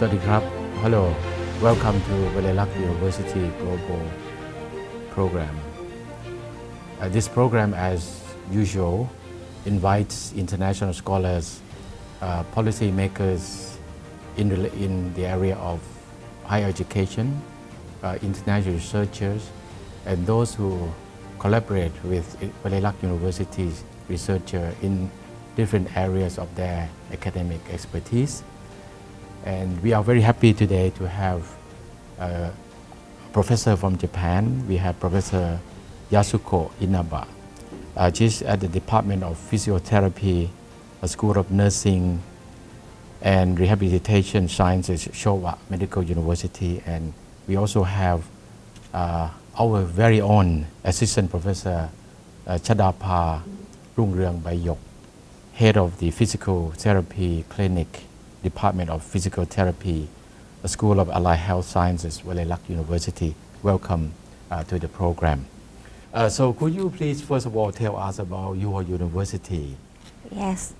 Sawadee-krab. Hello. Welcome to Walailak University Global Program. This program, as usual, invites international scholars, policy makers in the area of higher education, international researchers, and those who collaborate with Walailak University's researchers in different areas of their academic expertise. And we are very happy today to have a professor from Japan. We have Professor Yasuko INABA. She's at the Department of Physiotherapy, a School of Nursing and Rehabilitation Sciences, Showa Medical University. And we also have our very own Assistant Professor Chadapa Rungruangbaiyok, Head of the Physical Therapy Clinic, Department of Physical Therapy, a School of Allied Health Sciences, Walailak University. Welcome to the program. So could you please first of all tell us about your university? Yes,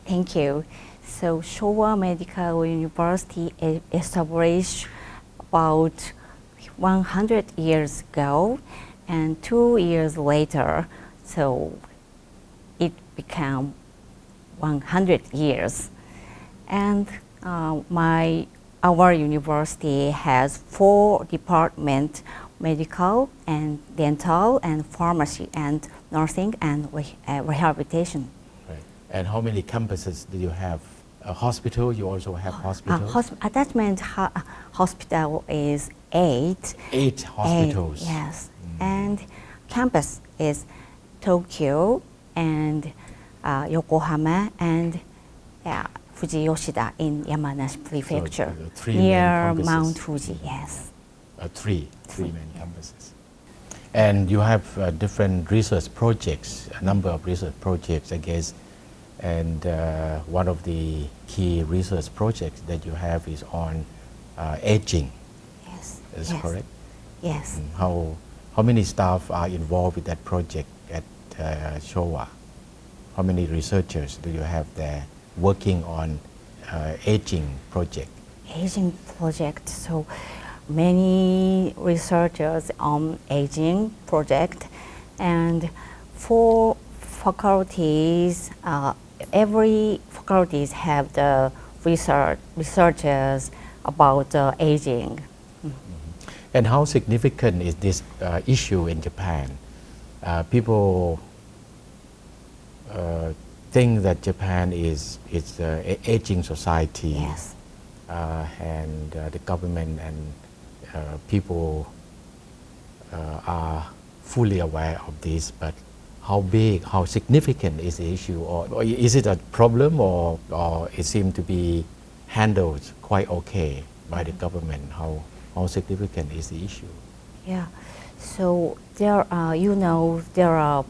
thank you. So Showa Medical University is established about 100 years ago, and 2 years later, so it became 100 years. And our university has 4 departments: medical and dental and pharmacy and nursing and rehabilitation. Right. And how many campuses do you have? A hospital? You also have hospitals? Attachment hospital is 8. 8 hospitals. 8, yes. And campus is Tokyo and Yokohama and Fujiyoshida in Yamanashi Prefecture, so near Mount Fuji, yes. Three main campuses. And you have different research projects, a number of research projects, I guess. And one of the key research projects that you have is on aging. Yes. Is correct? Yes. How many staff are involved with that project at Showa? How many researchers do you have there working on aging project? Aging project, so many researchers on aging project, and 4 faculties, every faculties have the researchers about aging. And how significant is this issue in Japan? People think that Japan is an aging society. Yes. And the government and people are fully aware of this, but how big, how significant is the issue, or is it a problem, or it seems to be handled quite okay by the government? How significant is the issue? Yeah, so there are, there are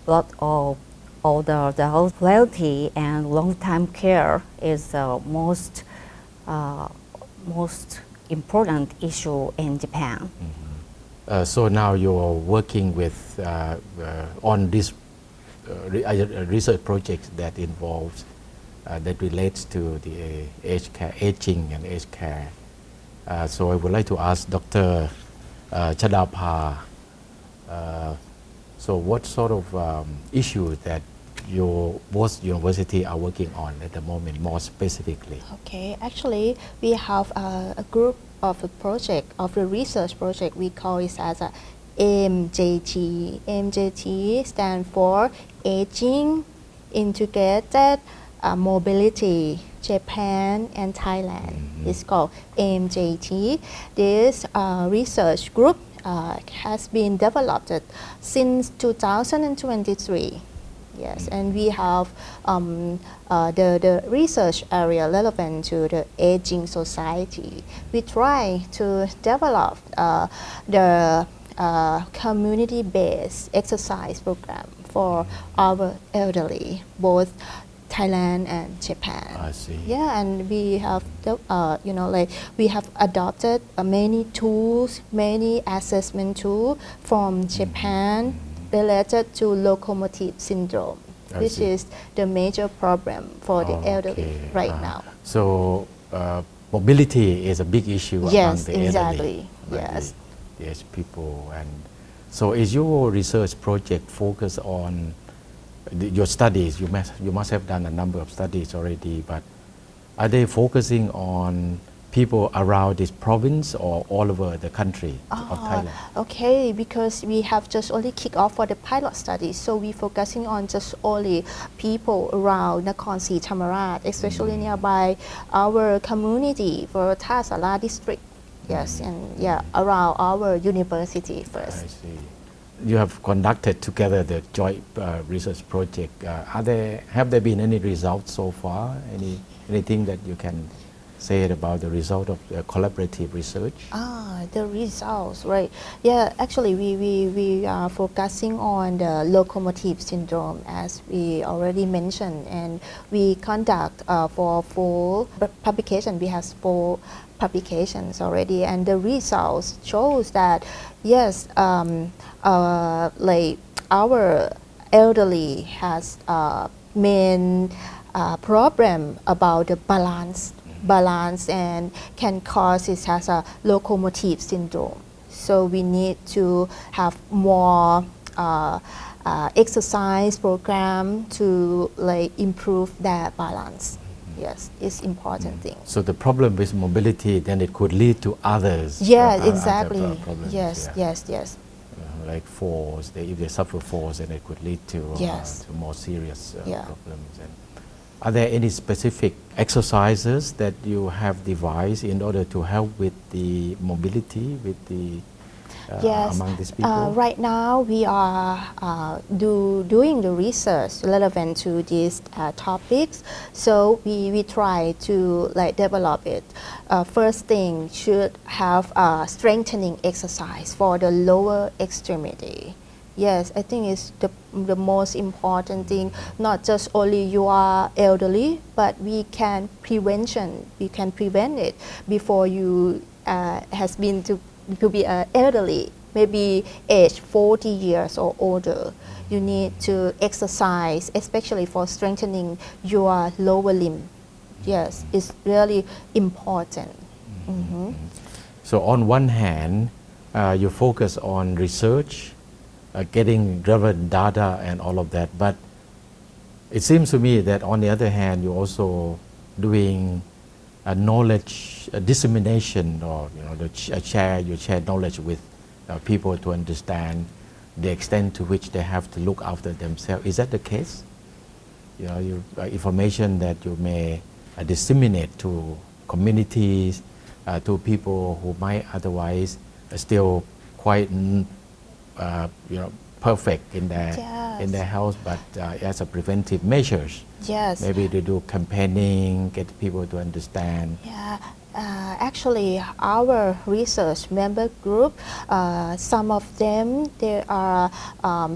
a lot of older adults. Frailty and long-term care is the most important issue in Japan. Mm-hmm. So now you're working with on this research project that involves that relates to the aging and age care. So I would like to ask Dr. Chadapa. So what sort of issues that your both university are working on at the moment, more specifically? Okay, actually we have a group of a project, of a research project. We call it as a MJT. MJT stands for Aging Integrated Mobility Japan and Thailand. Mm-hmm. It's called MJT. This research group has been developed since 2023. Yes, and we have the research area relevant to the aging society. We try to develop the community-based exercise program for our elderly, both Thailand and Japan. I see. Yeah, and we have, we have adopted many tools, many assessment tools from Japan related to locomotive syndrome, which is the major problem for the elderly right now. So mobility is a big issue among Yes, the elderly. exactly. Right, Yes. the aged people. And so is your research project focused on your studies? You must have done a number of studies already, but are they focusing on people around this province or all over the country of Thailand? Okay, because we have just only kicked off for the pilot study, so we focusing on just only people around Nakhon Si Thammarat, especially nearby our community for Tha Sala district. Yes, and yeah, around our university first. I see. You have conducted together the joint research project. Have there been any results so far? Anything that you can say about the result of collaborative research? The results, right? Yeah, actually, we are focusing on the locomotive syndrome, as we already mentioned, and we conduct for 4 publication. We have 4 publications already, and the results shows that yes, like our elderly has main problem about the balance and can cause it as a locomotive syndrome. So we need to have more exercise program to like improve their balance. Yes, it's important thing. So the problem with mobility, then it could lead to others. Yeah, other exactly. problems, Yes, yeah. yes. Like falls, if they suffer falls, then it could lead to, Yes. to more serious Yeah. problems. And are there any specific exercises that you have devised in order to help with the mobility with the Yes. among these people? Right now we are doing the research relevant to these topics. So we try to like develop it. First thing should have strengthening exercise for the lower extremity. Yes, I think it's the most important thing. Not just only you are elderly, but we can prevent it before you has been to be elderly, maybe age 40 years or older. You need to exercise, especially for strengthening your lower limb. Yes, it's really important. Mm-hmm. So on one hand, you focus on research, getting relevant data and all of that, but it seems to me that on the other hand, you're also doing knowledge dissemination, or you share knowledge with people to understand the extent to which they have to look after themselves. Is that the case? Information that you may disseminate to communities, to people who might otherwise still quite perfect in their health, but as a preventive measures. Yes. Maybe to do campaigning, get people to understand. Yeah, actually, our research member group, some of them they are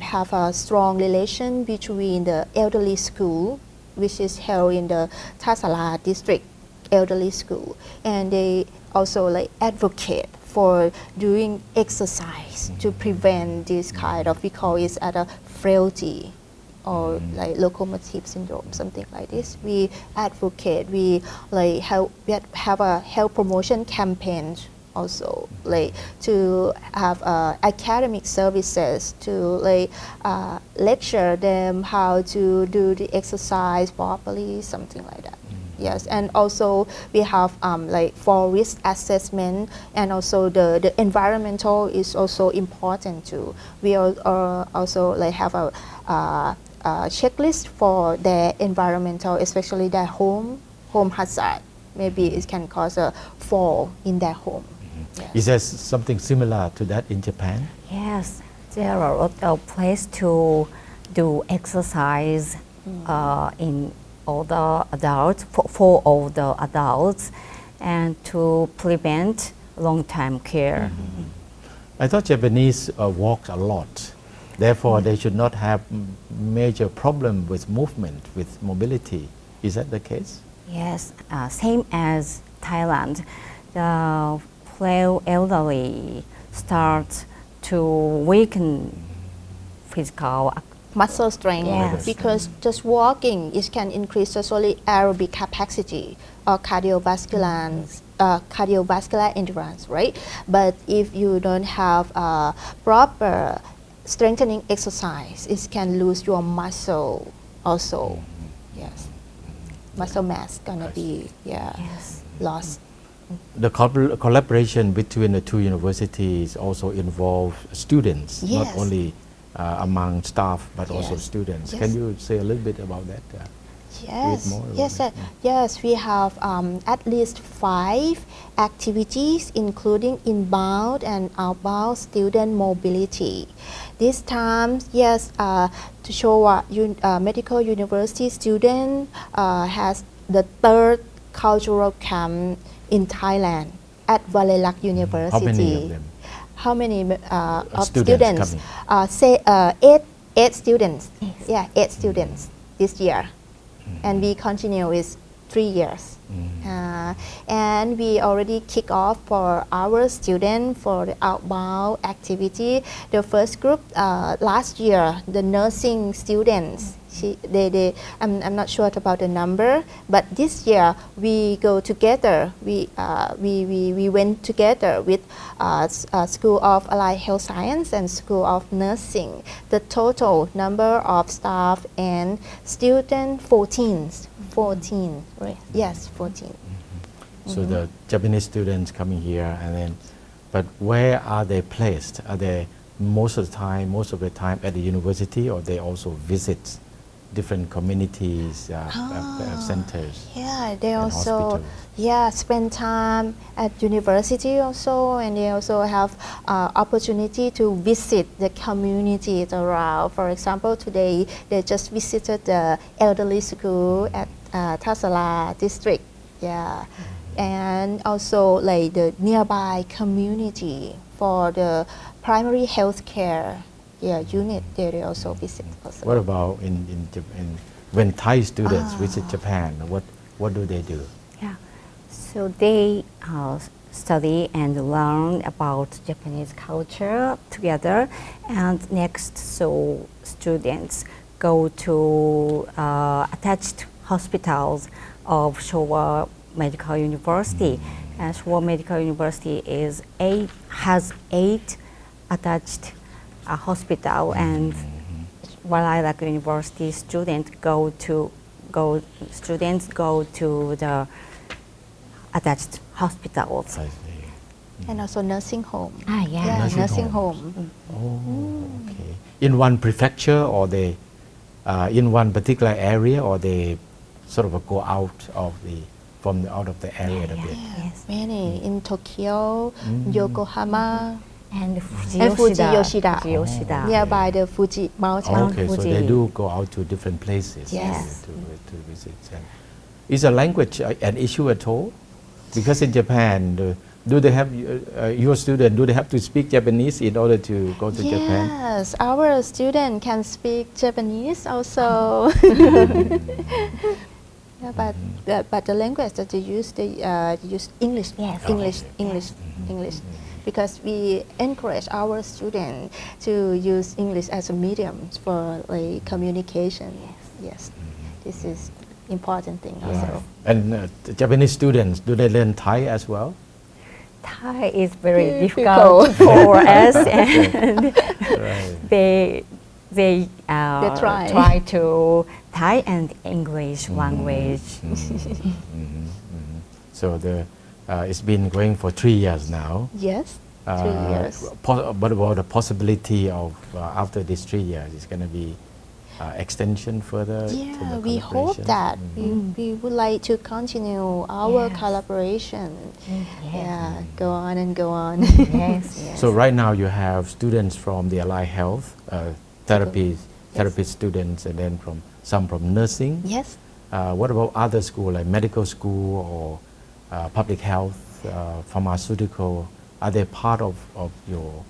have a strong relation between the elderly school, which is held in the Tha Sala district elderly school, and they also like advocate for doing exercise to prevent this kind of, we call it as a frailty or like locomotive syndrome, something like this. We advocate, we like have a health promotion campaign also, like to have academic services to like lecture them how to do the exercise properly, something like that. Yes, and also we have like for risk assessment, and also the environmental is also important too. We also like have a checklist for their environmental, especially their home hazard. Maybe it can cause a fall in their home. Yes. Is there something similar to that in Japan? Yes, there are a lot of places to do exercise in older adults, for older adults, and to prevent long-term care. I thought Japanese walk a lot. Therefore, they should not have major problem with movement, with mobility. Is that the case? Yes, same as Thailand. The frail elderly start to weaken physical muscle strength Yes. because just walking it can increase not only aerobic capacity or cardiovascular endurance, right? But if you don't have proper strengthening exercise, it can lose your muscle also. Yes, muscle mass gonna be Yes. lost. The collaboration between the two universities also involve students, not Yes. only among staff but also Yes. students. Yes. Can you say a little bit about that? Yes, more about yes, it. yes. We have at least 5 activities, including inbound and outbound student mobility. This time, yes, to show medical university student has the 3rd cultural camp in Thailand at Walailak University. How many of them? How many of Students students? coming? Say 8 students. Yeah, 8 students this year. And we continue with 3 years. And we already kick off for our student for the outbound activity. The first group last year, the nursing students, I'm not sure about the number, but this year we go together. We went together with School of Allied Health Science and School of Nursing. The total number of staff and student 14, right? Yes, 14. So the Japanese students coming here, and then, but where are they placed? Are they most of the time at the university, or they also visit different communities, centers? Yeah, they and also hospitals? spend time at university also, and they also have opportunity to visit the communities around. For example, today they just visited the elderly school at Tasala district. Yeah, and also like the nearby community for the primary health care unit. They also visit. Also. What about when Thai students visit Japan? What do they do? Yeah. So they study and learn about Japanese culture together. And next, so students go to attached hospitals of Showa Medical University. And Showa Medical University has 8 attached hospital, and Walailak University students go to the attached hospitals. I see. And also nursing home. Yeah. Nursing home. Oh, okay. In one prefecture, or they in one particular area, or they sort of go out of the area a bit. Yes. Many in Tokyo, Yokohama, And Fuji Yoshida. Yoshida. nearby the Fuji mountain. Okay, so Fuji. they do go out to different places Yes. to visit. And is a language an issue at all? Because in Japan, do they have your student? Do they have to speak Japanese in order to go to Japan? Yes, our student can speak Japanese also. But the language that they use English. Yes. English. Because we encourage our students to use English as a medium for like communication. Yes, this is important thing also. And the Japanese students, do they learn Thai as well? Thai is very Difficult. difficult for us, and Right. they try. try to Thai and English language. So it's been going for 3 years now. Yes, 3 years. What about the possibility of after these 3 years, it's going to be extension further? to Yeah, the we hope collaboration? that we would like to continue our Yes. collaboration. Yeah, go on and go on. Yes. So right now you have students from the allied health, therapy students, and then some from nursing. Yes. What about other school like medical school or public health, pharmaceutical? Are they part of your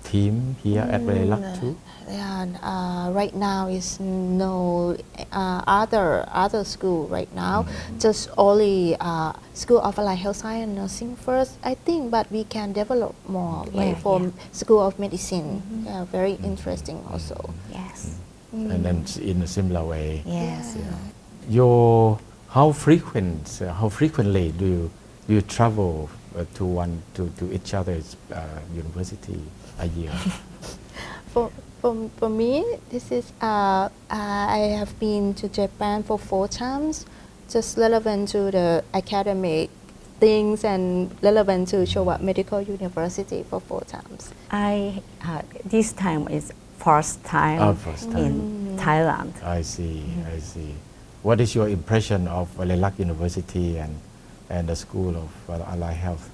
team here at Walailak too? Yeah, right now is no other school right now. Just only School of Allied Health Science and Nursing first, I think. But we can develop more, like for School of Medicine. Yeah, very interesting also. Yes. And then in a similar way. Yes. How frequently do you travel to each other's university a year? For me, this is I have been to Japan for 4 times, just relevant to the academic things and relevant to Showa Medical University for 4 times. This time is first time, in Thailand. I see. What is your impression of Walailak University and the School of Allied Health?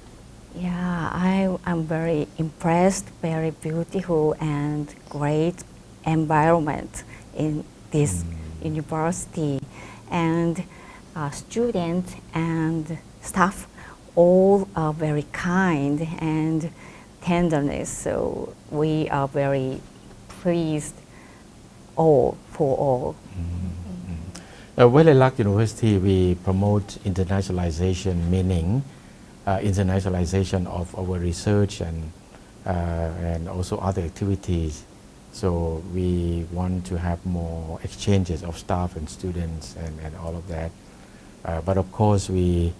Yeah, I'm very impressed, very beautiful and great environment in this university. And students and staff all are very kind and tenderness. So we are very pleased for all. Walailak University, we promote internationalization, meaning internationalization of our research and also other activities. So we want to have more exchanges of staff and students and all of that. But of course, the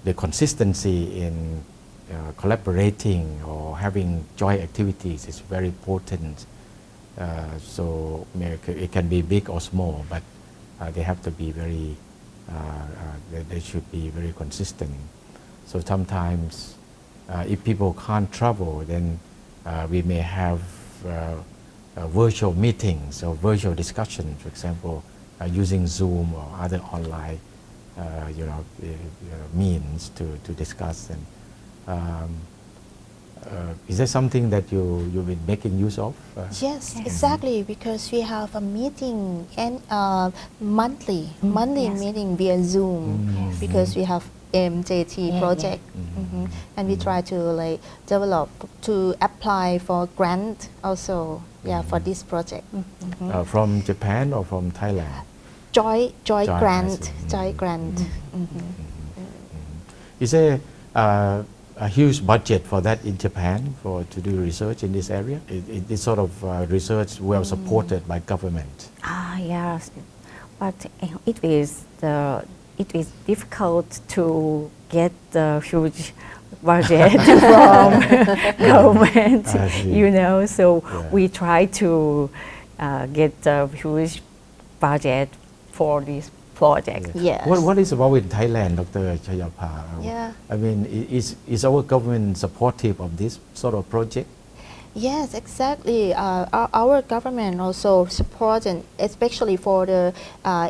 consistency in collaborating or having joint activities is very important. So it can be big or small, but they have to be very, they should be very consistent. So sometimes if people can't travel, then we may have virtual meetings or virtual discussions, for example, using Zoom or other online means to discuss. And is that something that you've been making use of? Yes, exactly, because we have a meeting and monthly meeting via Zoom, because we have MJT project, and we try to develop to apply for grant also, for this project. From Japan or from Thailand? Joint grant. Is there a huge budget for that in Japan to do research in this area? This sort of research well supported by government. Yes, but it is difficult to get the huge budget from government, so we try to get the huge budget for this project. Yes. What is about in Thailand, Dr. Chadapa? I mean, is our government supportive of this sort of project? Yes, exactly. Our government also supports, especially for the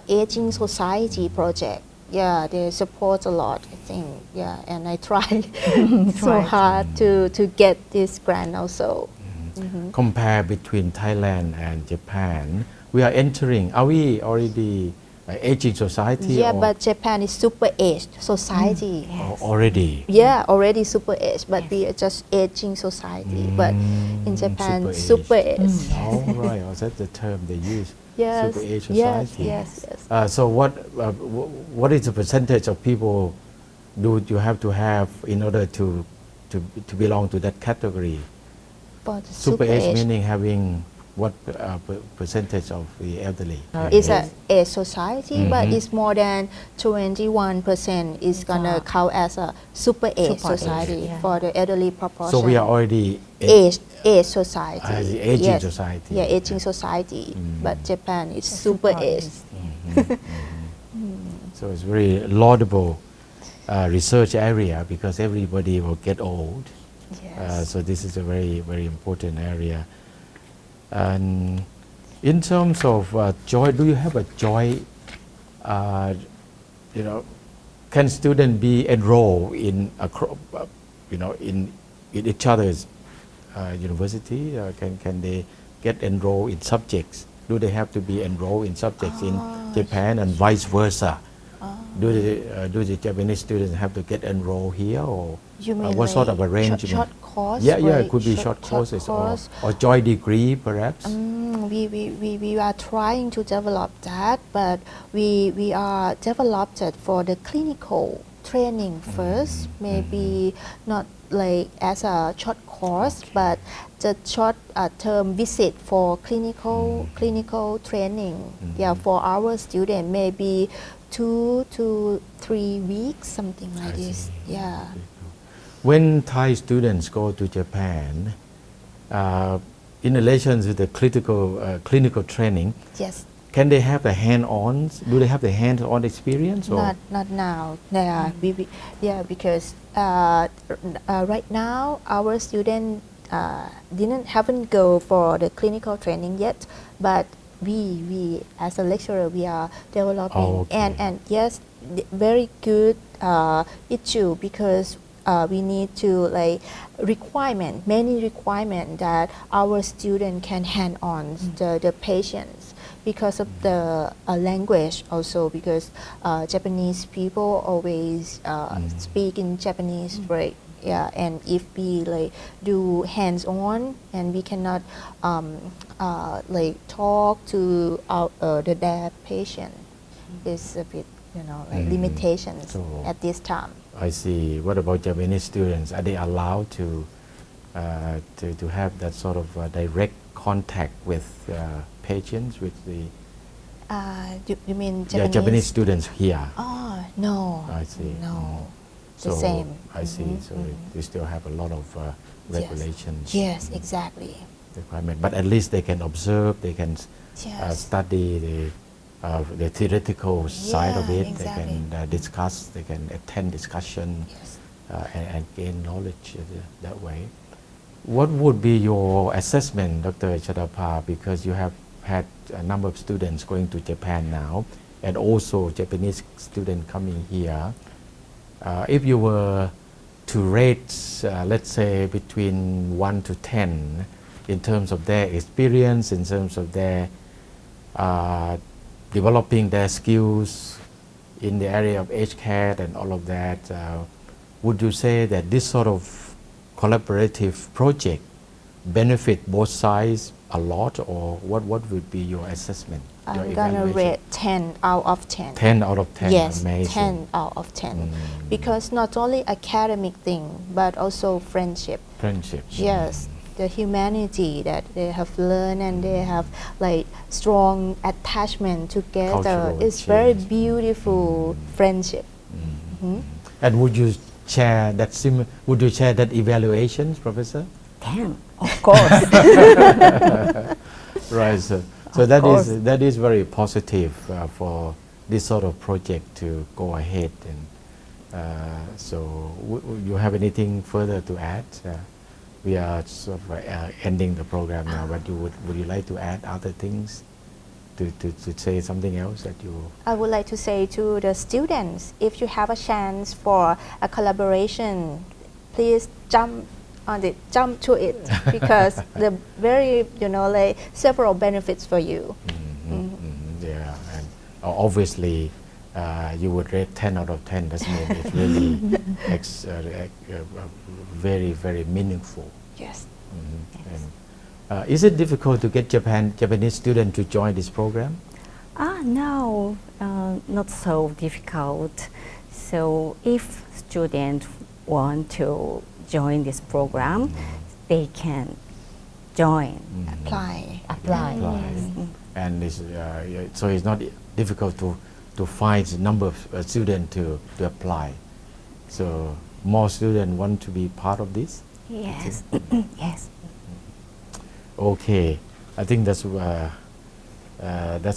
aging society project. Yeah, they support a lot, I think. Yeah, and I try so hard to get this grant also. Compare between Thailand and Japan, we are entering. Are we already aging society? Yeah, but Japan is super aged society. Already? Yeah, already super aged, but we are just aging society. But in Japan, super aged. Oh, right. That's the term they use. Yes. Super aged society. Yes. So what is the percentage of people do you have to have in order to belong to that category? But Super age meaning having what percentage of the elderly? It's a age society, but it's more than 21% is gonna count as a super age society for the elderly proportion. So we are already age society. Aging society. Yeah, aging society. But Japan is super age. So it's very laudable research area because everybody will get old. Yes. So this is a very, very important area. And in terms of joy, do you have a joy? Can students be enrolled in in each other's university? Can they get enrolled in subjects? Do they have to be enrolled in subjects in Japan and vice versa? Do the Japanese students have to get enrolled here, or You mean what sort of short arrangement? course. Yeah, right? it could be short courses course. or joint degree perhaps. We are trying to develop that, but we are developed it for the clinical training first, maybe not like as a short course, but the short term visit for clinical training. Yeah, for our student, maybe 2 to 3 weeks, something like this. Yeah. When Thai students go to Japan, in relation to the clinical training, Yes. can they have the hand-on? Do they have the hands-on experience? Or? Not now. Yeah, because right now our student haven't go for the clinical training yet, but we as a lecturer we are developing. Oh, okay. And yes, very good issue, because we need to like many requirement that our student can hand on the patients, because of the language also, because Japanese people always speak in Japanese, right? Yeah, and if we like do hands-on and we cannot like talk to their patient, is a bit limitations at this time. I see. What about Japanese students? Are they allowed to have that sort of direct contact with patients, with the you mean Japanese? Yeah, Japanese students here? Oh, no. I see. No. So The same. I see. So they still have a lot of regulations. Yes, exactly. Requirement, but at least they can observe. They can study the theoretical side of it. exactly. They can discuss. They can attend discussion Yes. and gain knowledge that way. What would be your assessment, Dr. Chadapa, because you have had a number of students going to Japan now, and also Japanese students coming here. If you were to rate, let's say, between 1 to 10, in terms of their experience, in terms of their developing their skills in the area of aged care and all of that, would you say that this sort of collaborative project benefit both sides a lot, or what would be your assessment? I'm gonna rate 10 out of 10. 10 out of 10. Yes, Amazing. 10 out of 10. Because not only academic thing, but also friendship. Friendship. Yes, the humanity that they have learned, and they have like strong attachment together. Cultural It's very exchange. beautiful friendship. And would you share that would you share that evaluations, Professor? 10, of course. Right. So Of that course. is very positive for this sort of project to go ahead. And so, you have anything further to add? We are sort of ending the program now, but would you like to add other things? To say something else that you... I would like to say to the students, if you have a chance for a collaboration, please jump to it, because the very like several benefits for you. Yeah, and obviously you would rate 10 out of 10. Doesn't mean it's really very, very meaningful. Yes. And, is it difficult to get Japanese students to join this program? No, not so difficult. So if students want to join this program, they can join. Apply. And so it's not difficult to find a number of students to apply. So more students want to be part of this? Yes. Yes. Okay, I think that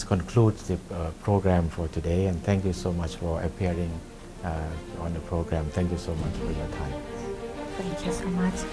concludes the program for today, and thank you so much for appearing on the program. Thank you so much for your time. Thank you so much.